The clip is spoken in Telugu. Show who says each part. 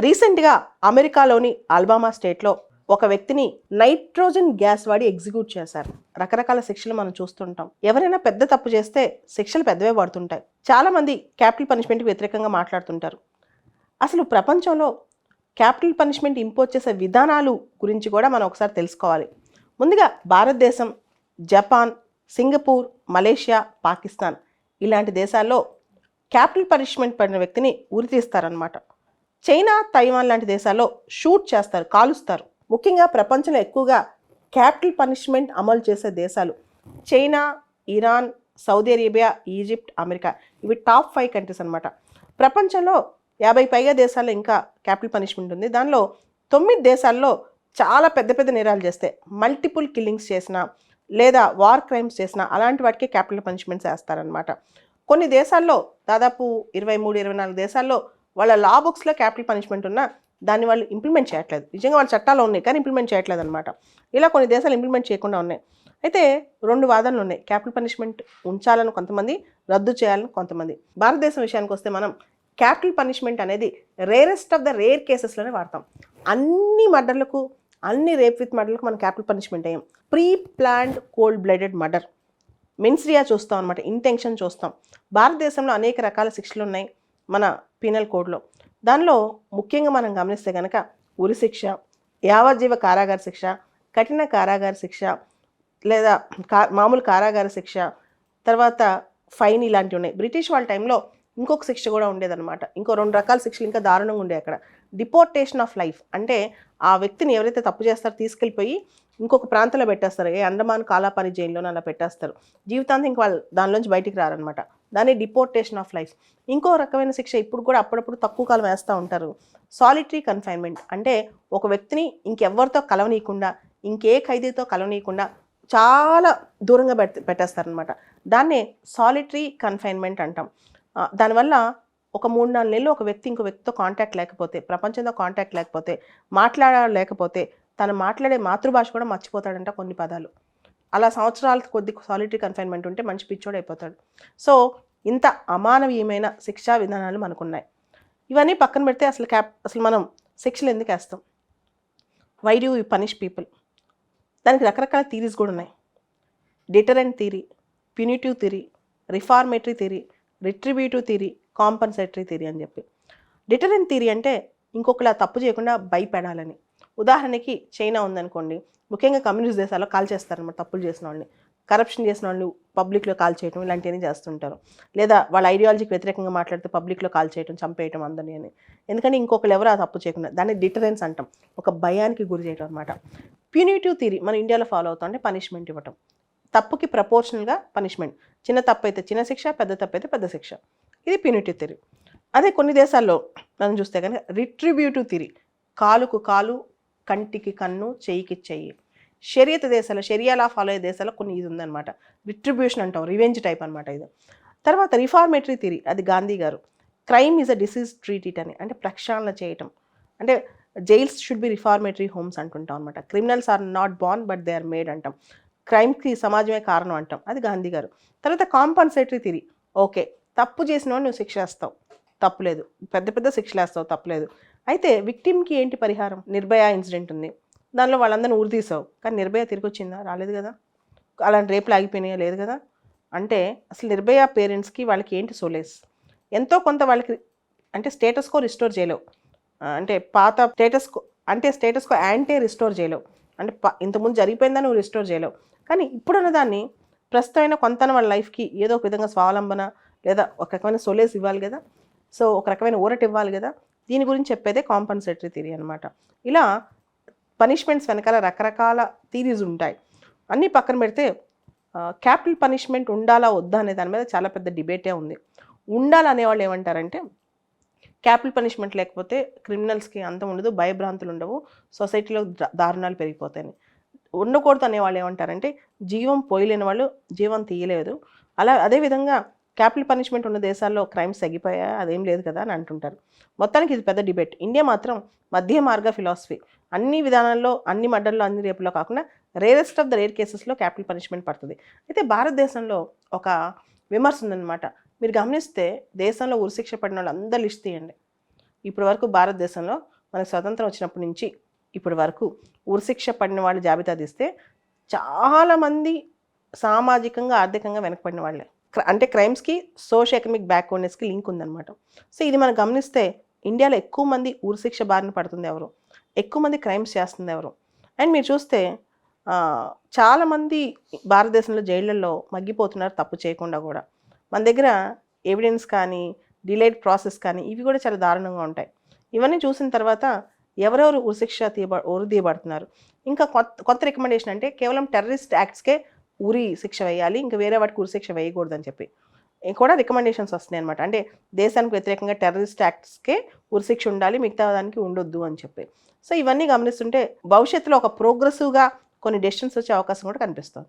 Speaker 1: రీసెంట్గా అమెరికాలోని అల్బామా స్టేట్లో ఒక వ్యక్తిని నైట్రోజన్ గ్యాస్ వాడి ఎగ్జిక్యూట్ చేశారు. రకరకాల శిక్షలు మనం చూస్తుంటాం. ఎవరైనా పెద్ద తప్పు చేస్తే శిక్షలు పెద్దవే పడుతుంటాయి. చాలామంది క్యాపిటల్ పనిష్మెంట్కి వ్యతిరేకంగా మాట్లాడుతుంటారు. అసలు ప్రపంచంలో క్యాపిటల్ పనిష్మెంట్ ఇంపోజ్ చేసే విధానాలు గురించి కూడా మనం ఒకసారి తెలుసుకోవాలి. ముందుగా భారతదేశం, జపాన్, సింగపూర్, మలేషియా, పాకిస్తాన్ ఇలాంటి దేశాల్లో క్యాపిటల్ పనిష్మెంట్ పడిన వ్యక్తిని ఉరితీస్తారనమాట. చైనా, తైవాన్ లాంటి దేశాల్లో షూట్ చేస్తారు, కాలుస్తారు. ముఖ్యంగా ప్రపంచంలో ఎక్కువగా క్యాపిటల్ పనిష్మెంట్ అమలు చేసే దేశాలు China, Iran, Saudi Arabia, Egypt, America. ఇవి టాప్ 5 కంట్రీస్ అనమాట. ప్రపంచంలో 50 పైగా దేశాల్లో ఇంకా క్యాపిటల్ పనిష్మెంట్ ఉంది. దానిలో 9 దేశాల్లో చాలా పెద్ద పెద్ద నేరాలు చేస్తే, మల్టిపుల్ కిల్లింగ్స్ చేసినా లేదా వార్ క్రైమ్స్ చేసినా అలాంటి వాటికి క్యాపిటల్ పనిష్మెంట్స్ వేస్తారనమాట. కొన్ని దేశాల్లో దాదాపు 23-24 దేశాల్లో వాళ్ళ లా బుక్స్లో క్యాపిటల్ పనిష్మెంట్ ఉన్నా దాన్ని వాళ్ళు ఇంప్లిమెంట్ చేయట్లేదు. నిజంగా వాళ్ళ చట్టాలు ఉన్నాయి కానీ ఇంప్లిమెంట్ చేయట్లేదు అనమాట. ఇలా కొన్ని దేశాలు ఇంప్లిమెంట్ చేయకుండా ఉన్నాయి. అయితే 2 వాదనలు ఉన్నాయి. క్యాపిటల్ పనిష్మెంట్ ఉంచాలని కొంతమంది, రద్దు చేయాలని కొంతమంది. భారతదేశం విషయానికి వస్తే మనం క్యాపిటల్ పనిష్మెంట్ అనేది రేరెస్ట్ ఆఫ్ ద రేర్ కేసెస్లోనే వాడతాం. అన్ని మర్డర్లకు, అన్ని రేప్ విత్ మర్డర్లకు మనం క్యాపిటల్ పనిష్మెంట్ అయ్యాం. Pre planned cold blooded murder, mens rea చూస్తాం అనమాట, ఇంటెన్షన్ చూస్తాం. భారతదేశంలో అనేక రకాల శిక్షలు ఉన్నాయి మన పీనల్ కోడ్లో. దానిలో ముఖ్యంగా మనం గమనిస్తే కనుక ఉరి శిక్ష, యావజ్జీవ కారాగార శిక్ష, కఠిన కారాగార శిక్ష లేదా మామూలు కారాగార శిక్ష, తర్వాత ఫైన్ ఇలాంటివి ఉన్నాయి. బ్రిటిష్ వాళ్ళ టైంలో ఇంకొక శిక్ష కూడా ఉండేదన్నమాట. ఇంకో 2 రకాల శిక్షలు ఇంకా దారుణంగా ఉండేవి అక్కడ. డిపోర్టేషన్ ఆఫ్ లైఫ్, అంటే ఆ వ్యక్తిని ఎవరైతే తప్పు చేస్తారో తీసుకెళ్ళిపోయి ఇంకొక ప్రాంతంలో పెట్టేస్తారు. అండమాన్ కాలాపాని జైల్లోనే అలా పెట్టేస్తారు. జీవితాంతం ఇంక వాళ్ళు దానిలోంచి బయటికి రారనమాట. దాన్ని డిపోర్టేషన్ ఆఫ్ లైఫ్. ఇంకో రకమైన శిక్ష ఇప్పుడు కూడా అప్పుడప్పుడు తక్కువ కాలం వేస్తూ ఉంటారు, సాలిటరీ కన్ఫైన్మెంట్. అంటే ఒక వ్యక్తిని ఇంకెవరితో కలవనీయకుండా, ఇంకే ఖైదీతో కలవనీయకుండా చాలా దూరంగా పెట్టేస్తారనమాట. దాన్నే సాలిటరీ కన్ఫైన్మెంట్ అంటాం. దానివల్ల ఒక 3-4 నెలలు ఒక వ్యక్తి ఇంకో వ్యక్తితో కాంటాక్ట్ లేకపోతే, ప్రపంచంతో కాంటాక్ట్ లేకపోతే, మాట్లాడలేకపోతే తను మాట్లాడే మాతృభాష కూడా మర్చిపోతాడంట కొన్ని పదాలు. అలా సంవత్సరాల కొద్ది సాలిటరీ కన్ఫైన్మెంట్ ఉంటే మంచి పిచ్చోడు అయిపోతాడు. సో ఇంత అమానవీయమైన శిక్షా విధానాలు మనకున్నాయి. ఇవన్నీ పక్కన పెడితే అసలు మనం శిక్షలు ఎందుకు వేస్తాం? Why do you punish people? దానికి రకరకాల థీరీస్ కూడా ఉన్నాయి. Deterrent theory, punitive theory, reformatory theory, retributive theory, compensatory theory అని చెప్పి. డిటరెంట్ థీరీ అంటే ఇంకొకలా తప్పు చేయకుండా భయపెడాలని. ఉదాహరణకి చైనా ఉందనుకోండి, ముఖ్యంగా కమ్యూనిస్ట్ దేశాల్లో కాల్ చేస్తారన్నమాట. తప్పులు చేసిన వాళ్ళని, కరప్షన్ చేసిన వాళ్ళు పబ్లిక్లో కాల్ చేయడం ఇలాంటివన్నీ చేస్తుంటారు. లేదా వాళ్ళ ఐడియాలజీకి వ్యతిరేకంగా మాట్లాడితే పబ్లిక్లో కాల్ చేయడం, చంపేయటం అందరినీ అని. ఎందుకంటే ఇంకొకరు ఎవరు ఆ తప్పు చేయకుండా, దాన్ని డిటరెన్స్ అంటాం. ఒక భయానికి గురి చేయడం అనమాట. ప్యూనిటివ్ థీరీ మన ఇండియాలో ఫాలో అవుతాం. అంటే పనిష్మెంట్ ఇవ్వటం, తప్పుకి ప్రపోర్షనల్గా పనిష్మెంట్. చిన్న తప్పు అయితే చిన్న శిక్ష, పెద్ద తప్పు అయితే పెద్ద శిక్ష. ఇది ప్యూనిటివ్ థియరీ. అదే కొన్ని దేశాల్లో మనం చూస్తే కనుక రిట్రిబ్యూటివ్ థియరీ, కాలుకు కాలు, కంటికి కన్ను, చెయ్యికి చెయ్యి. షరియత్ దేశాలు, షరియాలా ఫాలో అయ్యే దేశాల్లో కొన్ని ఇది ఉందన్నమాట. రిట్రిబ్యూషన్ అంటాం, రివెంజ్ టైప్ అనమాట ఇది. తర్వాత రిఫార్మేటరీ థియరీ, అది గాంధీ గారు. Crime is a disease, treat it అని, అంటే ప్రక్షాళన చేయటం. అంటే jails should be reformatory homes అంటుంటాం అనమాట. Criminals are not born but they are made అంటాం. క్రైమ్కి సమాజమే కారణం అంటాం, అది గాంధీ గారు. తర్వాత కాంపన్సేటరీ థియరీ, ఓకే తప్పు చేసిన వాడు నువ్వు శిక్ష వేస్తావు, తప్పులేదు, పెద్ద పెద్ద శిక్షలు వేస్తావు, తప్పులేదు. అయితే విక్టిమ్కి ఏంటి పరిహారం? నిర్భయ ఇన్సిడెంట్ ఉంది, దానిలో వాళ్ళందరినీ ఊరి తీసావు, కానీ నిర్భయ తిరిగి వచ్చిందా? రాలేదు కదా. అలాంటి రేపులు ఆగిపోయినాయా? లేదు కదా. అంటే అసలు నిర్భయ పేరెంట్స్కి వాళ్ళకి ఏంటి సోలేస్? ఎంతో కొంత వాళ్ళకి అంటే స్టేటస్ కో రిస్టోర్ చేయలేవు, అంటే పాత స్టేటస్ కో యాంటీ రిస్టోర్ చేయలేవు. అంటే ఇంతకుముందు జరిగిపోయిందా నువ్వు రిస్టోర్ చేయలేవు. కానీ ఇప్పుడున్న దాన్ని ప్రస్తుతమైన కొంత వాళ్ళ లైఫ్కి ఏదో ఒక విధంగా స్వావలంబన లేదా ఒక రకమైన సొలేస్ ఇవ్వాలి కదా. సో ఒక రకమైన ఊరట ఇవ్వాలి కదా. దీని గురించి చెప్పేదే కాంపన్సేటరీ థియరీ అనమాట. ఇలా పనిష్మెంట్స్ వెనకాల రకరకాల థీరీస్ ఉంటాయి. అన్నీ పక్కన పెడితే క్యాపిటల్ పనిష్మెంట్ ఉండాలా వద్దా అనే దాని మీద చాలా పెద్ద డిబేటే ఉంది. ఉండాలనేవాళ్ళు ఏమంటారంటే క్యాపిటల్ పనిష్మెంట్ లేకపోతే క్రిమినల్స్కి అంతం ఉండదు, భయభ్రాంతులు ఉండవు, సొసైటీలో దారుణాలు పెరిగిపోతాయని. ఉండకూడదు అనేవాళ్ళు ఏమంటారంటే జీవం పోయలేని వాళ్ళు జీవం తీయలేదు. అదేవిధంగా క్యాపిటల్ పనిష్మెంట్ ఉన్న దేశాల్లో క్రైమ్స్ తగ్గిపోయా, అదేం లేదు కదా అని అంటుంటారు. మొత్తానికి ఇది పెద్ద డిబేట్. ఇండియా మాత్రం మధ్య మార్గ ఫిలాసఫీ. అన్ని విధానాల్లో, అన్ని మర్డర్లో, అన్ని రేపులో కాకుండా రేరెస్ట్ ఆఫ్ ద రేర్ కేసెస్లో క్యాపిటల్ పనిష్మెంట్ పడుతుంది. అయితే భారతదేశంలో ఒక విమర్శ ఉందన్నమాట. మీరు గమనిస్తే దేశంలో ఉరిశిక్ష పడిన వాళ్ళు అందరూ లిస్ట్ తీయండి. ఇప్పటి వరకు భారతదేశంలో మనకు స్వతంత్రం వచ్చినప్పటి నుంచి ఇప్పటి వరకు ఉరిశిక్ష పడిన వాళ్ళ జాబితా తీస్తే చాలామంది సామాజికంగా ఆర్థికంగా వెనకబడిన వాళ్ళే. అంటే క్రైమ్స్కి సోషల్ ఎకనామిక్ బ్యాక్వర్డ్నెస్కి లింక్ ఉందన్నమాట. సో ఇది మనం గమనిస్తే ఇండియాలో ఎక్కువ మంది ఉరిశిక్ష బారిన పడుతుంది ఎవరు, ఎక్కువ మంది క్రైమ్స్ చేస్తుంది ఎవరు. అండ్ మీరు చూస్తే చాలామంది భారతదేశంలో జైళ్ళల్లో మగ్గిపోతున్నారు తప్పు చేయకుండా కూడా. మన దగ్గర ఎవిడెన్స్ కానీ డిలేడ్ ప్రాసెస్ కానీ ఇవి కూడా చాలా దారుణంగా ఉంటాయి. ఇవన్నీ చూసిన తర్వాత ఎవరెవరు ఉరిశిక్ష తీయబడుతున్నారు. ఇంకా కొత్త రికమెండేషన్ అంటే కేవలం టెర్రరిస్ట్ యాక్ట్స్కే ఉరి శిక్ష వేయాలి, ఇంకా వేరే వాటికి ఉరిశిక్ష వేయకూడదని చెప్పి కూడా రికమెండేషన్స్ వస్తున్నాయి అనమాట. అంటే దేశానికి వ్యతిరేకంగా టెర్రరిస్ట్ యాక్ట్స్కే ఉరిశిక్ష ఉండాలి, మిగతా దానికి ఉండొద్దు అని చెప్పి. సో ఇవన్నీ గమనిస్తుంటే భవిష్యత్తులో ఒక ప్రోగ్రెసివ్గా కొన్ని డెసిషన్స్ వచ్చే అవకాశం కూడా కనిపిస్తుంది.